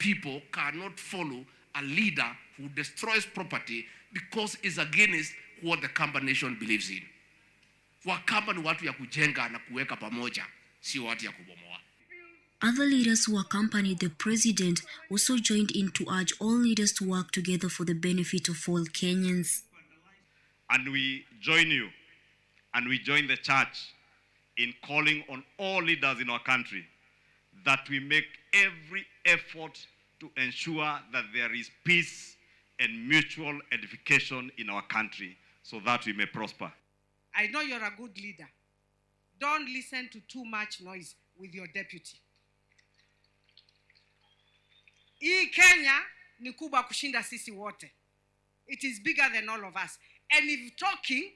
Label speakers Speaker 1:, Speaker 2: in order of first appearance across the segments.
Speaker 1: people cannot follow a leader who destroys property because it's against what the Kamba nation believes in. Wakamba ni watu ya kujenga na kuweka pamoja, si watu ya kubomoa.
Speaker 2: Other leaders who accompanied the president also joined in to urge all leaders to work together for the benefit of all Kenyans.
Speaker 3: And we join you, and we join the church in calling on all leaders in our country that we make every effort to ensure that there is peace and mutual edification in our country so that we may prosper.
Speaker 4: I know you're a good leader. Don't listen to too much noise with your deputy. Hii Kenya ni kubwa kushinda sisi wote. It is bigger than all of us. And if talking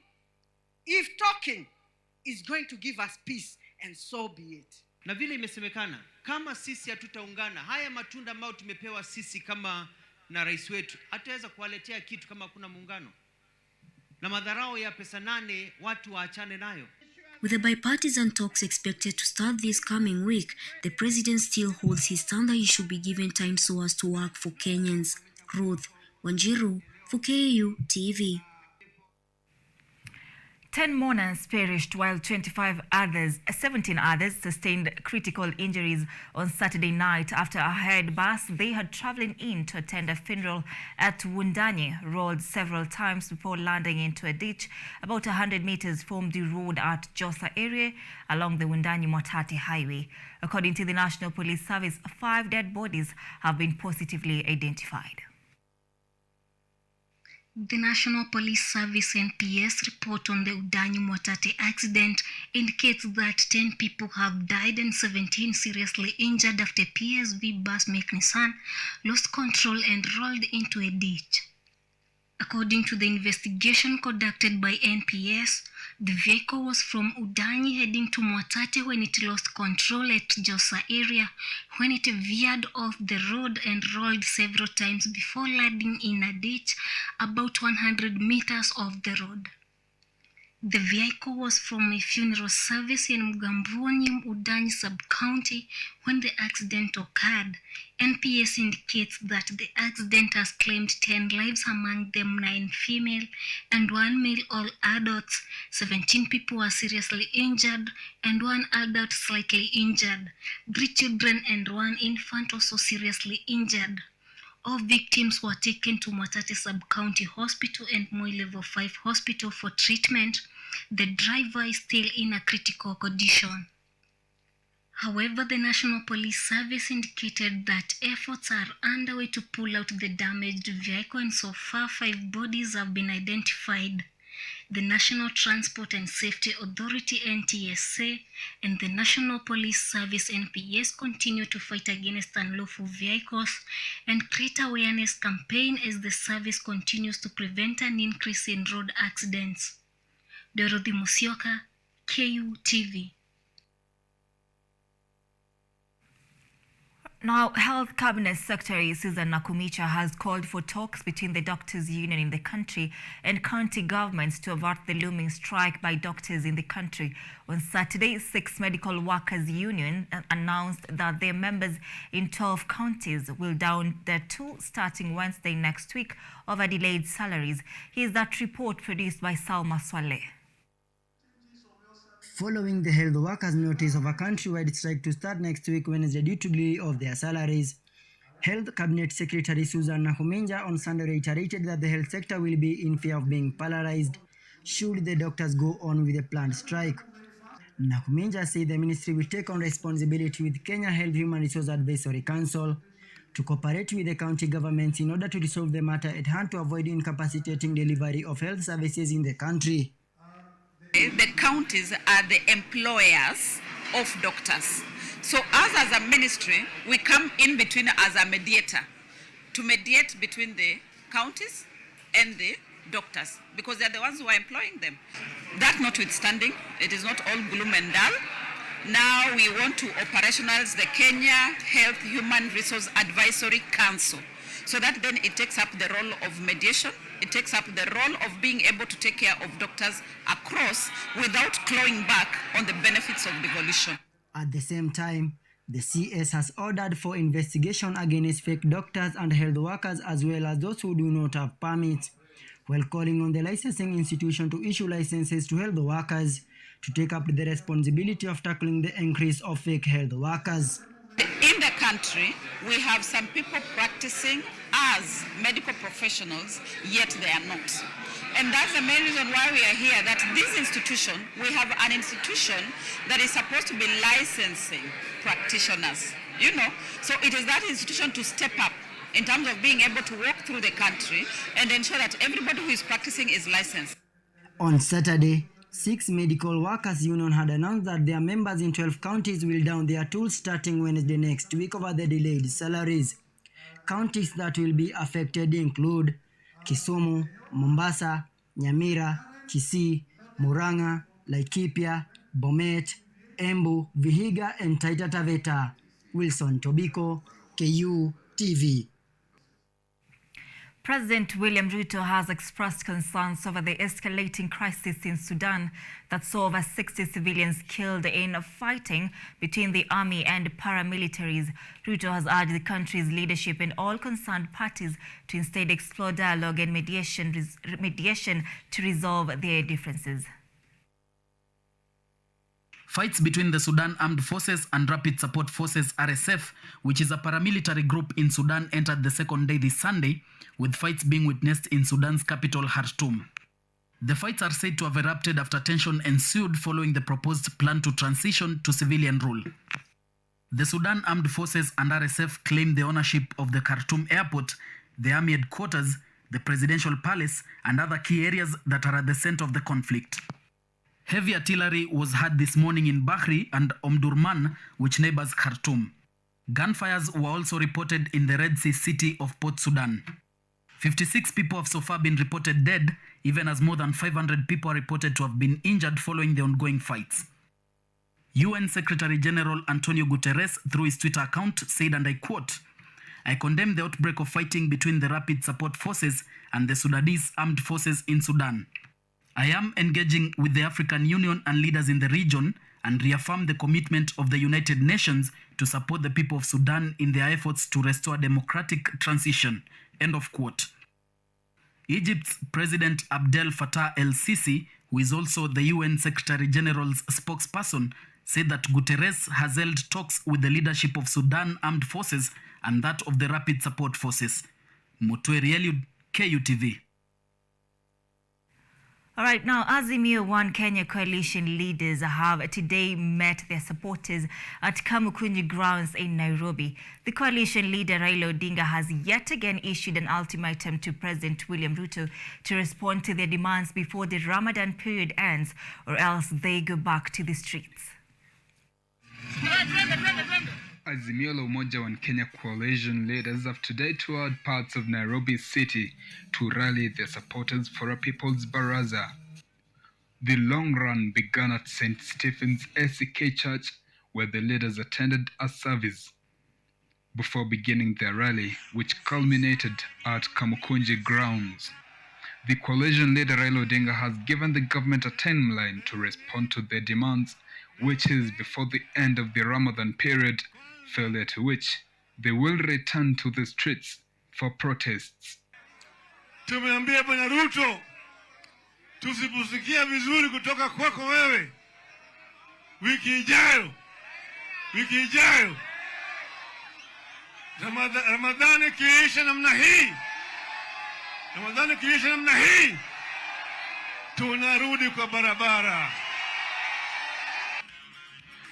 Speaker 4: is going to give us peace, and so be it.
Speaker 5: Na vile imesemekana, kama sisi hatutaungana, haya matunda ambayo tumepewa sisi kama na rais wetu, hataweza kuwaletea kitu kama kuna muungano. Na madharau ya pesa 8 watu waachane nayo.
Speaker 2: With the bipartisan talks expected to start this coming week, the president still holds his stand that he should be given time so as to work for Kenyans. Ruth Wanjiru for KU TV.
Speaker 6: 10 mourners perished while 17 others sustained critical injuries on Saturday night after a hired bus they had traveling in to attend a funeral at Wundanyi rolled several times before landing into a ditch about 100 meters from the road at Josa area along the Wundanyi-Mwatate highway. According to the National Police Service, 5 dead bodies have been positively identified.
Speaker 2: The National Police Service NPS report on the Wundanyi-Mwatate accident indicates that 10 people have died and 17 seriously injured after PSV bus Nissan lost control and rolled into a ditch. According to the investigation conducted by NPS, the vehicle was from Wundanyi heading to Mwatate when it lost control at Josa area when it veered off the road and rolled several times before landing in a ditch about 100 meters off the road. The vehicle was from a funeral service in Mugamboni, Wundanyi sub-county when the accident occurred. NPS indicates that the accident has claimed 10 lives, among them 9 female and 1 male, all adults. 17 people were seriously injured and 1 adult slightly injured. 3 children and 1 infant also seriously injured. All victims were taken to Mwatate Sub-County Hospital and Moi Level 5 Hospital for treatment. The driver is still in a critical condition. However, the National Police Service indicated that efforts are underway to pull out the damaged vehicle, and so far 5 bodies have been identified. The National Transport and Safety Authority NTSA and the National Police Service NPS continue to fight against unlawful vehicles and create awareness campaign as the service continues to prevent an increase in road accidents. Dorothy Musyoka, KU TV.
Speaker 6: Now, Health Cabinet Secretary Susan Nakumicha has called for talks between the doctors' union in the country and county governments to avert the looming strike by doctors in the country. On Saturday, 6 medical workers' union announced that their members in 12 counties will down their 2 starting Wednesday next week over delayed salaries. Here's that report produced by Salma Swaleh.
Speaker 7: Following the health workers' notice of a countrywide strike to start next week Wednesday due to delay of their salaries, Health Cabinet Secretary Susan Nakuminja on Sunday reiterated that the health sector will be in fear of being paralyzed should the doctors go on with the planned strike. Nakuminja said the ministry will take on responsibility with Kenya Health Human Resource Advisory Council to cooperate with the county governments in order to resolve the matter at hand to avoid incapacitating delivery of health services in the country.
Speaker 8: The counties are the employers of doctors. So us as a ministry, we come in between as a mediator to mediate between the counties and the doctors because they are the ones who are employing them. That notwithstanding, it is not all gloom and dull. Now we want to operationalize the Kenya Health Human Resource Advisory Council so that then it takes up the role of mediation. It takes up the role of being able to take care of doctors across without clawing back on the benefits of devolution.
Speaker 7: At the same time, The CS has ordered for investigation against fake doctors and health workers as well as those who do not have permits, while calling on the licensing institution to issue licenses to health workers to take up the responsibility of tackling the increase of fake health workers.
Speaker 8: In the country, we have some people practicing as medical professionals, yet they are not. And that's the main reason why we are here, that this institution, we have an institution that is supposed to be licensing practitioners, So it is that institution to step up in terms of being able to walk through the country and ensure that everybody who is practicing is licensed.
Speaker 7: On Saturday, 6 medical workers union had announced that their members in 12 counties will down their tools starting Wednesday next week over the delayed salaries. Counties that will be affected include Kisumu, Mombasa, Nyamira, Kisii, Murang'a, Laikipia, Bomet, Embu, Vihiga, and Taita Taveta. Wilson Tobiko, KU TV.
Speaker 6: President William Ruto has expressed concerns over the escalating crisis in Sudan that saw over 60 civilians killed in fighting between the army and paramilitaries. Ruto has urged the country's leadership and all concerned parties to instead explore dialogue and mediation to resolve their differences.
Speaker 9: Fights between the Sudan Armed Forces and Rapid Support Forces RSF, which is a paramilitary group in Sudan, entered the second day this Sunday, with fights being witnessed in Sudan's capital, Khartoum. The fights are said to have erupted after tension ensued following the proposed plan to transition to civilian rule. The Sudan Armed Forces and RSF claim the ownership of the Khartoum airport, the army headquarters, the presidential palace, and other key areas that are at the center of the conflict. Heavy artillery was heard this morning in Bahri and Omdurman, which neighbors Khartoum. Gunfires were also reported in the Red Sea city of Port Sudan. 56 people have so far been reported dead, even as more than 500 people are reported to have been injured following the ongoing fights. UN Secretary General Antonio Guterres, through his Twitter account, said, and I quote, "I condemn the outbreak of fighting between the Rapid Support Forces and the Sudanese Armed Forces in Sudan. I am engaging with the African Union and leaders in the region and reaffirm the commitment of the United Nations to support the people of Sudan in their efforts to restore democratic transition." End of quote. Egypt's President Abdel Fattah el-Sisi, who is also the UN Secretary General's spokesperson, said that Guterres has held talks with the leadership of Sudan Armed Forces and that of the Rapid Support Forces. Mutweri Eliud, KUTV.
Speaker 6: All right, now Azimio One Kenya coalition leaders have today met their supporters at Kamukunji grounds in Nairobi. The coalition leader Raila Odinga has yet again issued an ultimatum to President William Ruto to respond to their demands before the Ramadan period ends, or else they go back to the streets.
Speaker 10: Azimio la Umoja One Kenya coalition leaders have today toured parts of Nairobi city to rally their supporters for a People's Baraza. The long run began at St. Stephen's ACK Church, where the leaders attended a service before beginning their rally, which culminated at Kamukunji grounds. The coalition leader Raila Odinga has given the government a timeline to respond to their demands, which is before the end of the Ramadan period, failure to which they will return to the streets for protests.
Speaker 11: Tumeambia Bwana Ruto, tusiposikia vizuri kutoka kwako wewe, wiki ijayo Ramadhani kiisha namna hii, tunarudi kwa barabara.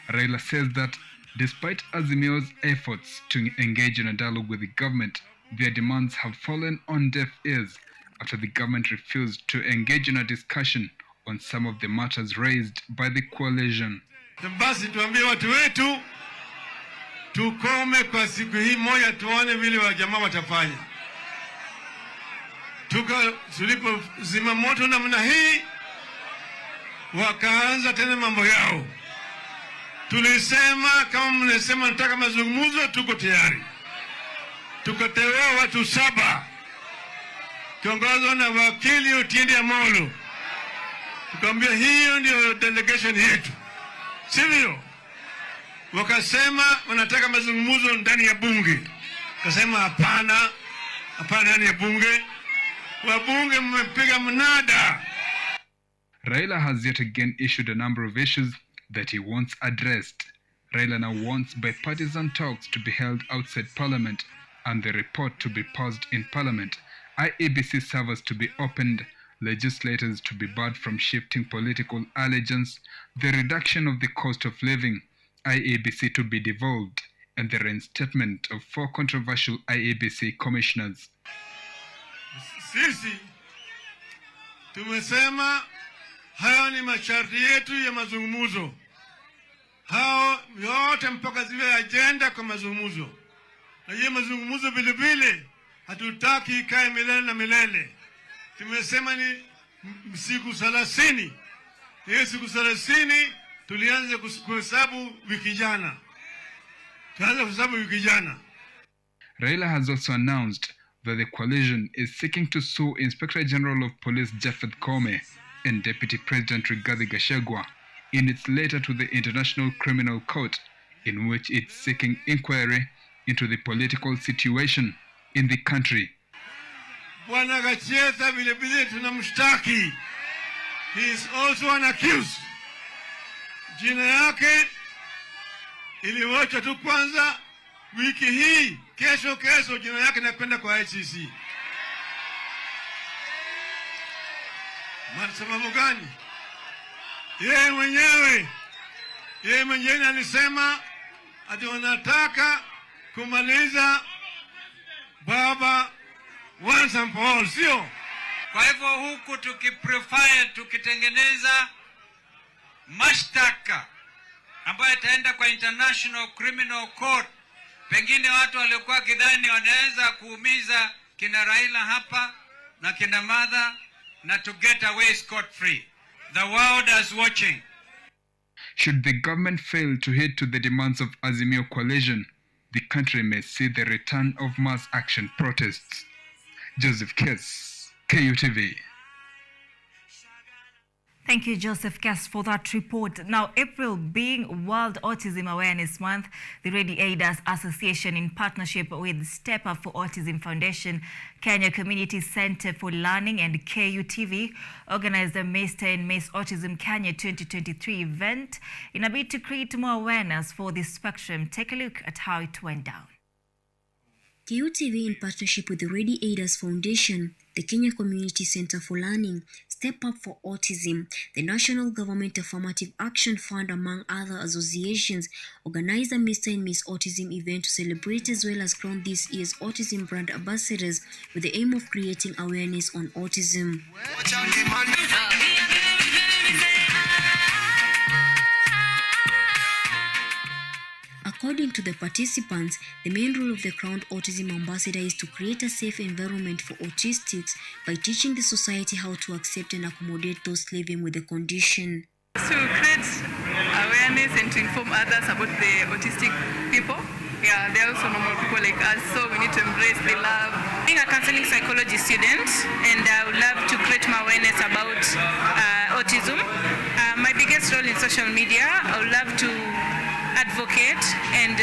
Speaker 10: Raila says that despite Azimio's efforts to engage in a dialogue with the government, their demands have fallen on deaf ears after the government refused to engage in a discussion on some of the matters raised by the coalition.
Speaker 11: Basi tuambie watu wetu tukome kwa siku hii moja, tuone vile wajamaa watafanya. Tulipo zima moto namna hii, wakaanza tena mambo yao. Tulisema kama mnasema nataka mazungumzo, tuko tayari. Tukateua watu 7 kiongozwa na wakili Otiende Amolo. Tukamwambia hiyo ndio delegation yetu, sivyo? wakasema wanataka mazungumzo ndani ya bunge. Kasema hapana, hapana ndani ya bunge. Wabunge mmepiga mnada.
Speaker 10: Raila has yet again issued a number of issues that he wants addressed. Raila now wants bipartisan talks to be held outside Parliament and the report to be paused in Parliament, IEBC servers to be opened, legislators to be barred from shifting political allegiance, the reduction of the cost of living, IEBC to be devolved, and the reinstatement of 4 controversial IEBC commissioners.
Speaker 11: Sisi tumesema hayo ni masharti yetu ya mazungumzo. Hao yote mpaka ziwe agenda kwa mazungumzo. Na hiyo mazungumzo vile vile hatutaki ikae milele na milele. Tumesema ni siku 30. Hiyo siku 30 tulianza kuhesabu wiki jana.
Speaker 10: Raila has also announced that the coalition is seeking to sue Inspector General of Police Japhet Koome and Deputy President Rigathi Gachagua in its letter to the International Criminal Court, in which it's seeking inquiry into the political situation in the country.
Speaker 11: Bwana Gacheta vile vile tunamshtaki. He is also an accused. Jina yake iliwacha tu kwanza wiki hii, kesho jina yake nakwenda kwa ICC. Sababu gani? Yeye mwenyewe alisema ati wanataka kumaliza baba once and for all, sio?
Speaker 12: Kwa hivyo huku tukitengeneza mashtaka ambayo itaenda kwa International Criminal Court, pengine watu waliokuwa kidhani wanaweza kuumiza kina Raila hapa na kina Martha na to get away scot free. The world is watching.
Speaker 10: Should the government fail to heed to the demands of Azimio coalition, the country may see the return of mass action protests. Joseph Kess, KUTV.
Speaker 6: Thank you, Joseph Cass, for that report. Now, April being World Autism Awareness Month, the ODIDA Association, in partnership with Step Up for Autism Foundation, Kenya Community Center for Learning, and KUTV organized the Mr. and Miss Autism Kenya 2023 event in a bid to create more awareness for the spectrum. Take a look at how it went down.
Speaker 13: KUTV, in partnership with the ODIDA Foundation, the Kenya Community Center for Learning, Step Up for Autism, the National Government Affirmative Action Fund, among other associations, organized a Mr. and Miss Autism event to celebrate as well as crown this year's autism brand ambassadors with the aim of creating awareness on autism. According to the participants, the main role of the crowned autism ambassador is to create a safe environment for autistics by teaching the society how to accept and accommodate those living with the condition.
Speaker 14: To create awareness and to inform others about the autistic people. Yeah, they're also normal people like us, so we need to embrace the love. Being a counseling psychology student, and I would love to create more awareness about autism. My biggest role in social media, I would love to advocate and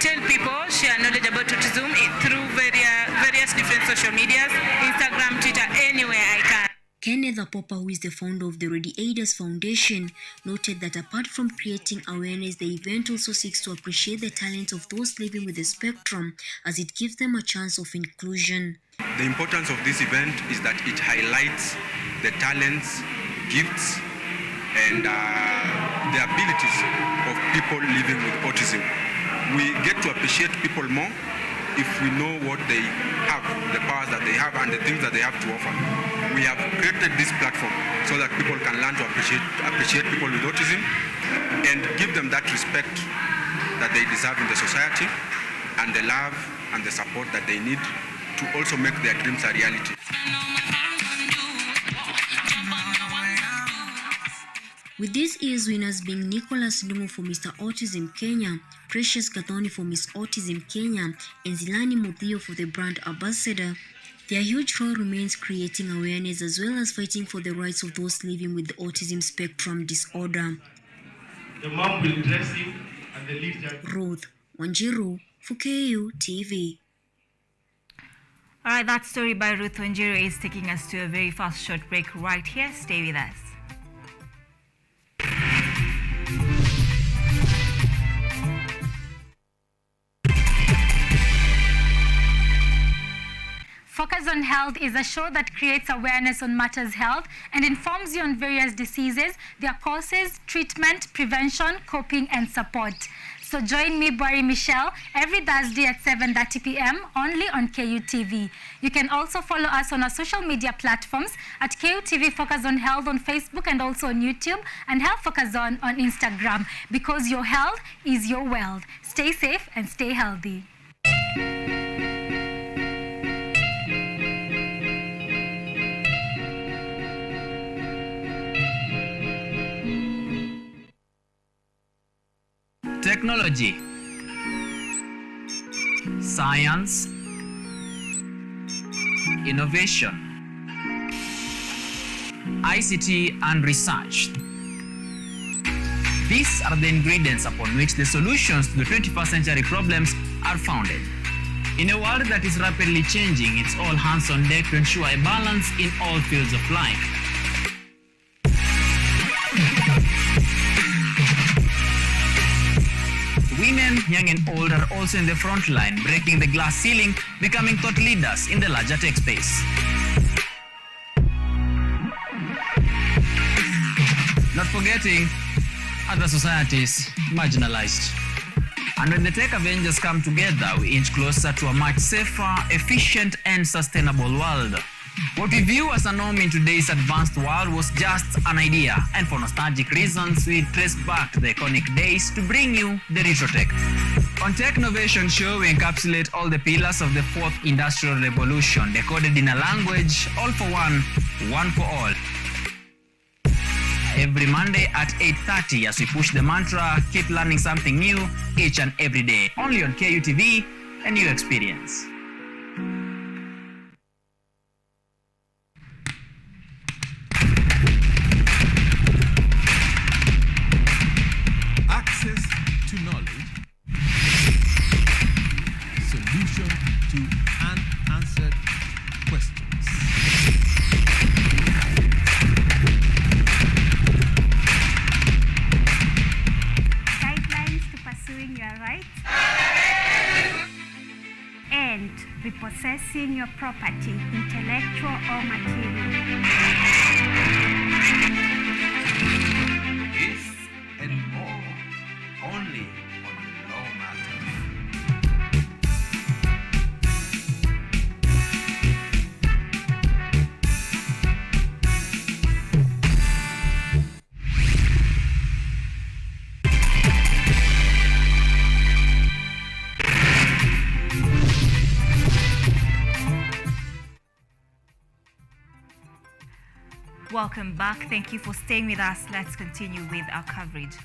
Speaker 14: tell people, share knowledge about autism through various different social medias, Instagram, Twitter, anywhere I can.
Speaker 13: Kenneth Apopa, who is the founder of the ODIDA Foundation, noted that apart from creating awareness, the event also seeks to appreciate the talents of those living with the spectrum, as it gives them a chance of inclusion.
Speaker 15: The importance of this event is that it highlights the talents, gifts, and the abilities of people living with autism. We get to appreciate people more if we know what they have, the powers that they have and the things that they have to offer. We have created this platform so that people can learn to appreciate people with autism and give them that respect that they deserve in the society, and the love and the support that they need to also make their dreams a reality.
Speaker 13: With this year's winners being Nicholas Ndungu for Mr. Autism Kenya, Precious Gathoni for Miss Autism Kenya, and Zilani Muthio for the brand ambassador, their huge role remains creating awareness as well as fighting for the rights of those living with the autism spectrum disorder.
Speaker 16: The mom will dress him and they leave the...
Speaker 13: Ruth Wanjiru for KU TV.
Speaker 6: All right, that story by Ruth Wanjiru is taking us to a very fast short break right here. Stay with us.
Speaker 17: Focus on Health is a show that creates awareness on matters health and informs you on various diseases, their causes, treatment, prevention, coping, and support. So join me, Bari Michelle, every Thursday at 7:30 p.m. only on KUTV. You can also follow us on our social media platforms at KUTV Focus on Health on Facebook and also on YouTube, and Health Focus on Instagram, because your health is your wealth. Stay safe and stay healthy.
Speaker 18: Technology, science, innovation, ICT and research. These are the ingredients upon which the solutions to the 21st century problems are founded. In a world that is rapidly changing, it's all hands on deck to ensure a balance in all fields of life. Women, young and old, are also in the front line, breaking the glass ceiling, becoming thought leaders in the larger tech space. Not forgetting other societies marginalized. And when the tech Avengers come together, we inch closer to a much safer, efficient, and sustainable world. What we view as a norm in today's advanced world was just an idea, and for nostalgic reasons, we trace back to the iconic days to bring you the retro tech. On Tech Innovation Show, we encapsulate all the pillars of the fourth industrial revolution, decoded in a language, all for one for all. Every Monday at 8:30 as we push the mantra, keep learning something new each and every day. Only on KUTV, a new experience.
Speaker 19: Access to knowledge, solution to unanswered questions.
Speaker 20: Guidelines to pursuing your rights and repossessing your property, intellectual or material.
Speaker 19: This and more only on Law Matters.
Speaker 6: Welcome back. Thank you for staying with us. Let's continue with our coverage.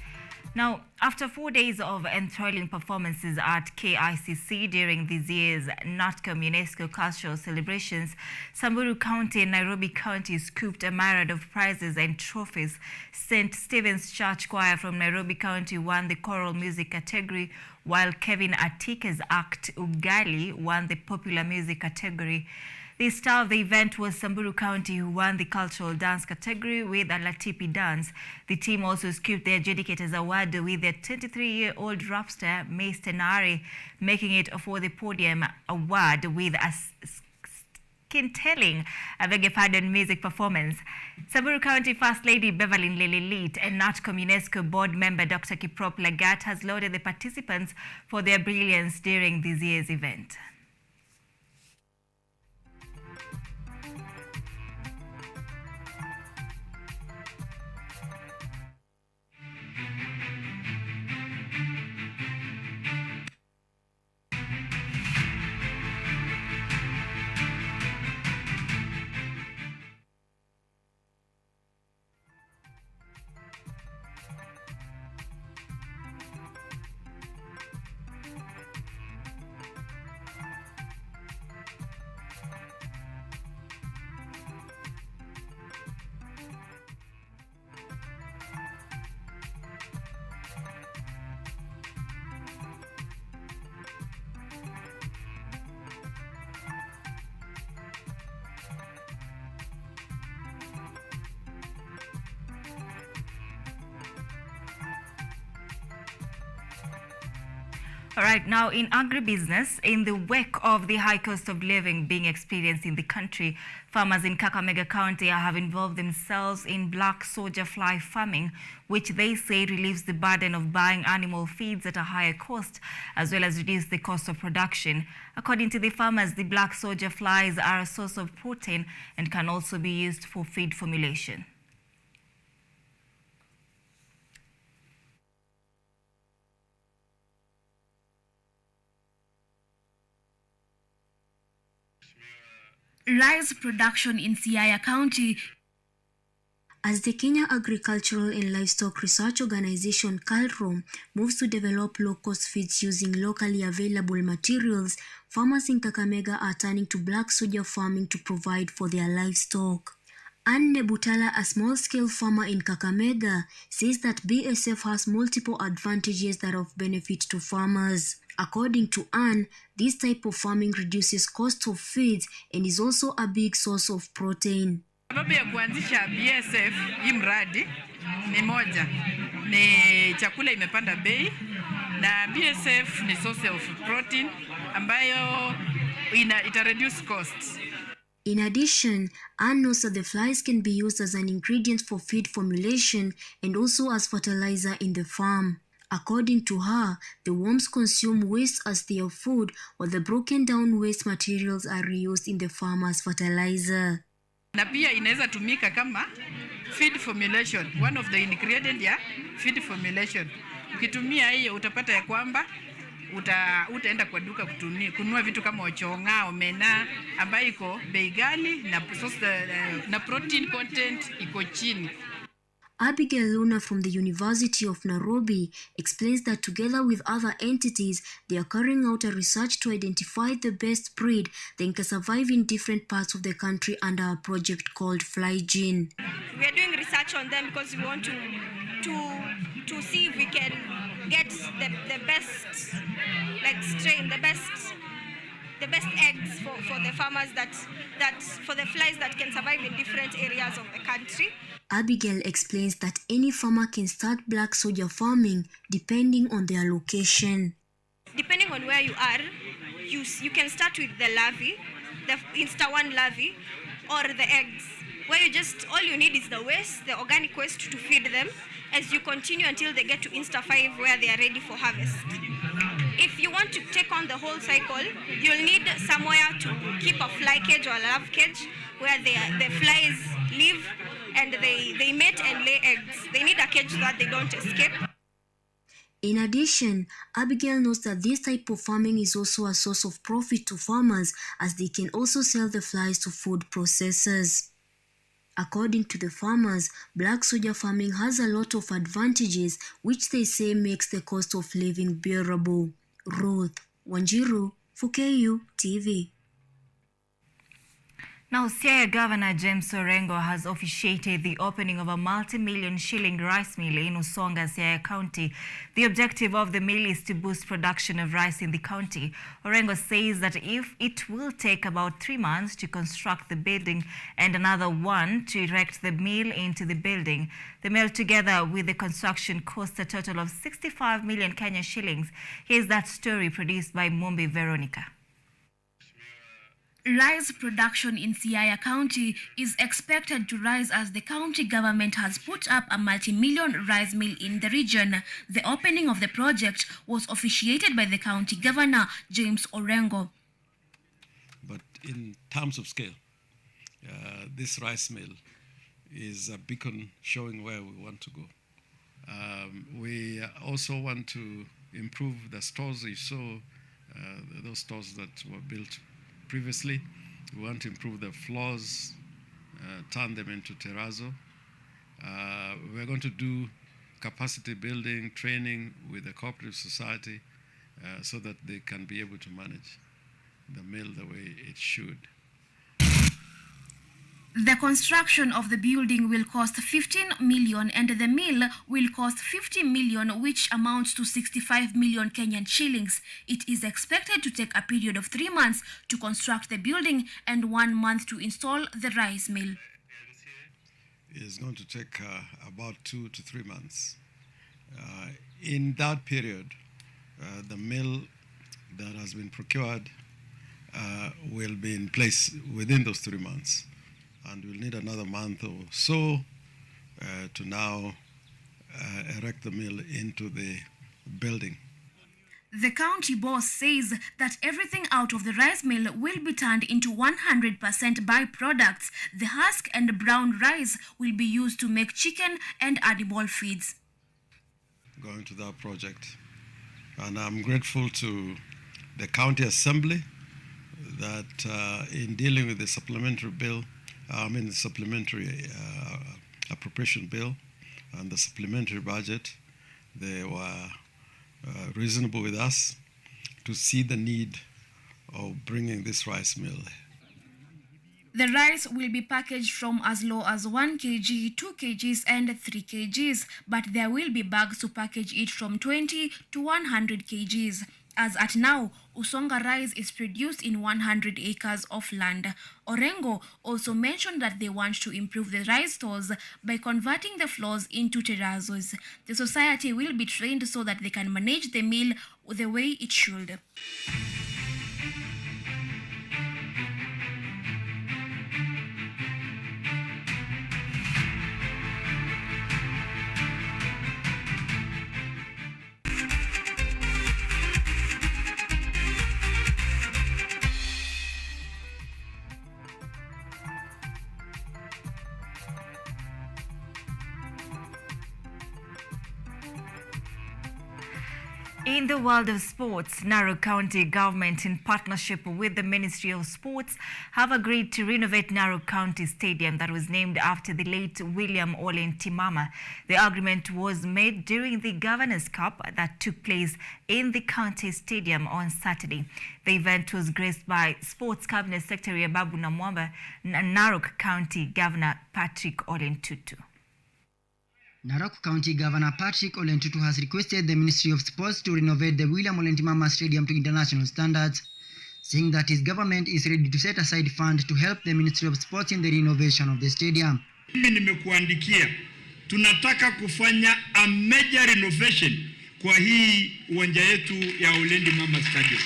Speaker 6: Now, after 4 days of enthralling performances at KICC during this year's NATCOM UNESCO cultural celebrations, Samburu County and Nairobi County scooped a myriad of prizes and trophies. St. Stephen's Church Choir from Nairobi County won the choral music category, while Kevin Atike's act Ugali won the popular music category. The star of the event was Samburu County, who won the cultural dance category with a Latipi dance. The team also scooped the adjudicators award with their 23-year-old rap star, Mace Tenari, making it for the podium award with a skin-telling, music performance. Samburu County First Lady Beverly Lililit and NATCOM UNESCO board member Dr. Kiprop Lagat has lauded the participants for their brilliance during this year's event. All right, now in agribusiness, in the wake of the high cost of living being experienced in the country, farmers in Kakamega County have involved themselves in black soldier fly farming, which they say relieves the burden of buying animal feeds at a higher cost, as well as reduce the cost of production. According to the farmers, the black soldier flies are a source of protein and can also be used for feed formulation.
Speaker 13: Rice production in Siaya County. As the Kenya Agricultural and Livestock Research Organization (KALRO) moves to develop low-cost feeds using locally available materials, farmers in Kakamega are turning to black soldier farming to provide for their livestock. Anne Nebutala, a small-scale farmer in Kakamega, says that BSF has multiple advantages that are of benefit to farmers. According to Anne, this type of farming reduces cost of feeds and is also a big source of protein.
Speaker 21: Sababu ya kuanzisha BSF hii mradi ni moja, ni chakula imepanda bei, na BSF ni source of protein ambayo ita reduce costs.
Speaker 13: In addition, Anne knows that the flies can be used as an ingredient for feed formulation and also as fertilizer in the farm. According to her, the worms consume waste as their food, while the broken down waste materials are reused in the farm as fertilizer.
Speaker 21: Na pia inaweza tumika kama feed formulation, one of the ingredient ya feed formulation. Ukitumia hiyo utapata ya kwamba utaenda kwa duka kununua vitu kama ochonga, omena ambayo iko bei ghali na protein content iko chini.
Speaker 13: Abigail Luna from the University of Nairobi explains that together with other entities, they are carrying out a research to identify the best breed that can survive in different parts of the country under a project called Fly Gene.
Speaker 22: We are doing research on them because we want to see if we can get the best strain, the best eggs for the farmers that for the flies that can survive in different areas of the country.
Speaker 13: Abigail explains that any farmer can start black soldier farming depending on their location.
Speaker 22: Depending on where you are, you can start with the larvae, the Insta-1 larvae, or the eggs, where all you need is the waste, the organic waste to feed them as you continue until they get to Insta-5 where they are ready for harvest. If you want to take on the whole cycle, you'll need somewhere to keep a fly cage or a larva cage where the flies live and they mate and lay eggs. They need a cage so that they don't escape.
Speaker 13: In addition, Abigail knows that this type of farming is also a source of profit to farmers as they can also sell the flies to food processors. According to the farmers, black soldier farming has a lot of advantages which they say makes the cost of living bearable. Ruth Wanjiru for KU TV.
Speaker 6: Now, Siaya Governor James Orengo has officiated the opening of a multi-million shilling rice mill in Usonga, Siaya County. The objective of the mill is to boost production of rice in the county. Orengo says that if it will take about 3 months to construct the building and another 1 to erect the mill into the building, the mill together with the construction cost a total of 65 million Kenya shillings. Here's that story produced by Mumbi Veronica.
Speaker 13: Rice production in Siaya County is expected to rise as the county government has put up a multi-million rice mill in the region. The opening of the project was officiated by the county governor, James Orengo.
Speaker 23: But in terms of scale, this rice mill is a beacon showing where we want to go. We also want to improve the stores. You saw those stores that were built previously. We want to improve the floors, turn them into terrazzo. We're going to do capacity building, training with the cooperative society so that they can be able to manage the mill the way it should.
Speaker 13: The construction of the building will cost 15 million and the mill will cost 50 million, which amounts to 65 million Kenyan shillings. It is expected to take a period of 3 months to construct the building and 1 month to install the rice mill.
Speaker 23: It's going to take about 2 to 3 months. In that period, The mill that has been procured will be in place within those 3 months, and we'll need another month or so to now erect the mill into the building.
Speaker 1: The county boss says that everything out of the rice mill will be turned into 100% byproducts. The husk and brown rice will be used to make chicken and animal feeds.
Speaker 23: Going to that project, and I'm grateful to the county assembly that in dealing with the supplementary bill, the supplementary appropriation bill and the supplementary budget, they were reasonable with us to see the need of bringing this rice mill.
Speaker 1: The rice will be packaged from as low as 1 kg, 2 kgs and 3 kgs, but there will be bags to package it from 20 to 100 kgs. As at now, Usonga rice is produced in 100 acres of land. Orengo also mentioned that they want to improve the rice stores by converting the floors into terrazos. The society will be trained so that they can manage the mill the way it should.
Speaker 6: In the world of sports, Narok County government in partnership with the Ministry of Sports have agreed to renovate Narok County Stadium that was named after the late William Ole Ntimama. The agreement was made during the Governor's Cup that took place in the county stadium on Saturday. The event was graced by Sports Cabinet Secretary Babu Namwamba and Narok County Governor Patrick Ole Ntutu.
Speaker 7: Narok County Governor Patrick Ole Ntutu has requested the Ministry of Sports to renovate the William Ole Ntimama Stadium to international standards, saying that his government is ready to set aside funds to help the Ministry of Sports in the renovation of the stadium.
Speaker 3: Mimi nimekuandikia, tunataka kufanya a major renovation kwa hii uwanja yetu ya Ole Ntimama Stadium.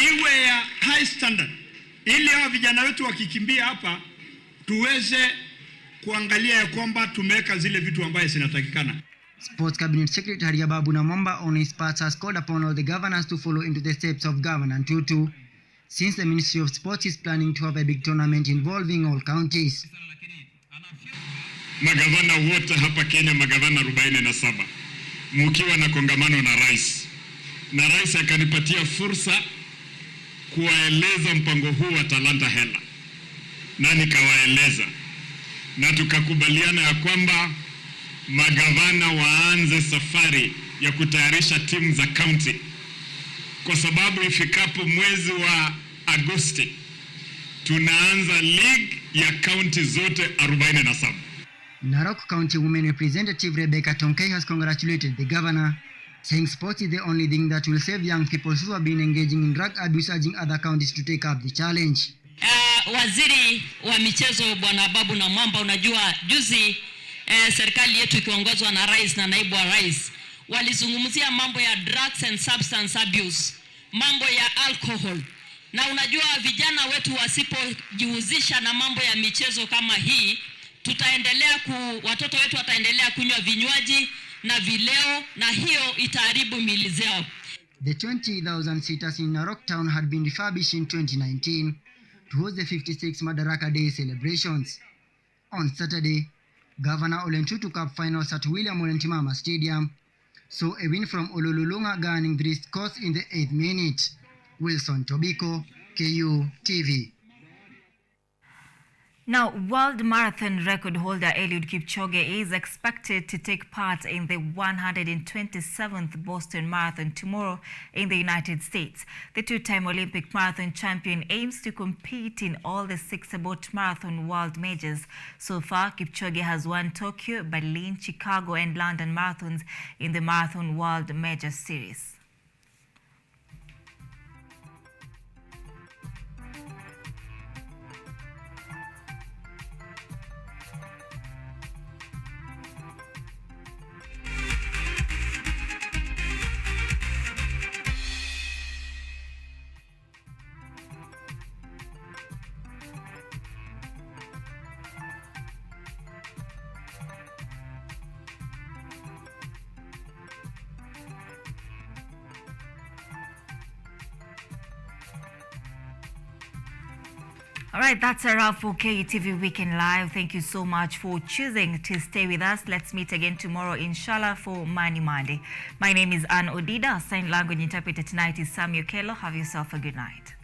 Speaker 3: Iwe ya high standard, ili hao vijana wetu wakikimbia hapa tuweze kuangalia ya kwamba tumeweka zile vitu ambaye zinatakikana.
Speaker 7: Sports Cabinet Secretary Babu Namwamba on his part has called upon all the governors to follow into the steps of Governor Ntutu, since the Ministry of Sports is planning to have a big tournament involving all counties.
Speaker 3: Magavana wote hapa Kenya, magavana 47, mkiwa na kongamano na rais. Na rais akanipatia fursa kuwaeleza mpango huu wa Talanta Hela. Na nikawaeleza. Na tukakubaliana ya kwamba magavana waanze safari ya kutayarisha timu za county, kwa sababu ifikapo mwezi wa Agosti tunaanza league ya county zote 47.
Speaker 7: Narok County Women Representative Rebecca Tonkei has congratulated the governor, saying sports is the only thing that will save young people who have been engaging in drug abuse, urging other counties to take up the challenge.
Speaker 4: Waziri wa michezo Bwana Babu Namwamba, unajua juzi serikali yetu ikiongozwa na rais na naibu wa rais walizungumzia mambo ya drugs and substance abuse, mambo ya alcohol. Na unajua vijana wetu wasipojihusisha na mambo ya michezo kama hii, watoto wetu wataendelea kunywa vinywaji na vileo, na hiyo itaharibu miili zao.
Speaker 7: The 20,000 seaters in Narok Town had been refurbished in 2019 to host the 56th Madaraka Day celebrations. On Saturday, Governor Ole Ntutu Cup finals at William Ole Ntimama Stadium saw a win from Ololulunga garnering the scores in the 8th minute. Wilson Tobiko, KU TV.
Speaker 6: Now, world marathon record holder Eliud Kipchoge is expected to take part in the 127th Boston Marathon tomorrow in the United States. The two-time Olympic marathon champion aims to compete in all the 6 About Marathon world majors. So far, Kipchoge has won Tokyo, Berlin, Chicago and London marathons in the Marathon World Major Series. All right, that's a wrap for KUTV Weekend Live. Thank you so much for choosing to stay with us. Let's meet again tomorrow, inshallah, for Money Monday. My name is Ann Odida. Sign language interpreter tonight is Samuel Kello. Have yourself a good night.